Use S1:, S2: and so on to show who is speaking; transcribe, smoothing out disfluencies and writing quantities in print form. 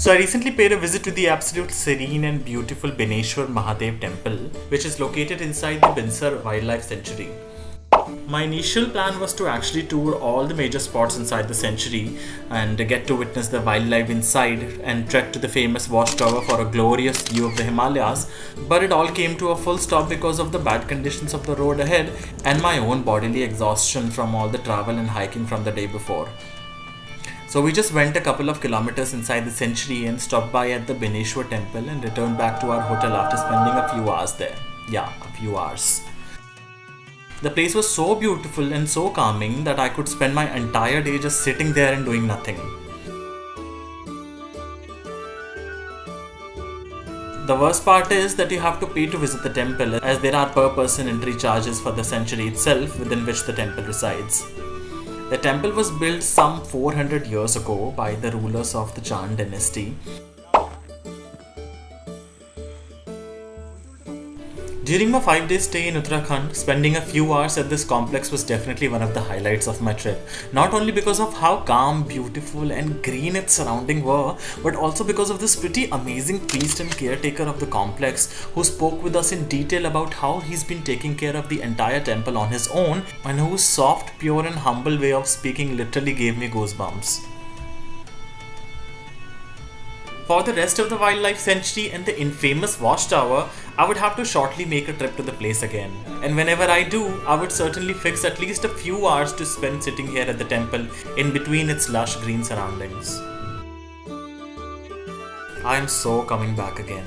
S1: So I recently paid a visit to the absolute serene and beautiful Bineshwar Mahadev temple, which is located inside the Binsar Wildlife Sanctuary. My initial plan was to actually tour all the major spots inside the sanctuary and get to witness the wildlife inside and trek to the famous watchtower for a glorious view of the Himalayas, but it all came to a full stop because of the bad conditions of the road ahead and my own bodily exhaustion from all the travel and hiking from the day before. So we just went a couple of kilometers inside the sanctuary and stopped by at the Bineshwar temple and returned back to our hotel after spending a few hours there. Yeah, a few hours. The place was so beautiful and so calming that I could spend my entire day just sitting there and doing nothing. The worst part is that you have to pay to visit the temple, as there are per person entry charges for the sanctuary itself within which the temple resides. The temple was built some 400 years ago by the rulers of the Chan dynasty. During my 5-day stay in Uttarakhand, spending a few hours at this complex was definitely one of the highlights of my trip. Not only because of how calm, beautiful and green its surroundings were, but also because of this pretty amazing priest and caretaker of the complex who spoke with us in detail about how he's been taking care of the entire temple on his own, and whose soft, pure and humble way of speaking literally gave me goosebumps. For the rest of the wildlife sanctuary and the infamous watchtower, I would have to shortly make a trip to the place again. And whenever I do, I would certainly fix at least a few hours to spend sitting here at the temple in between its lush green surroundings. I am so coming back again.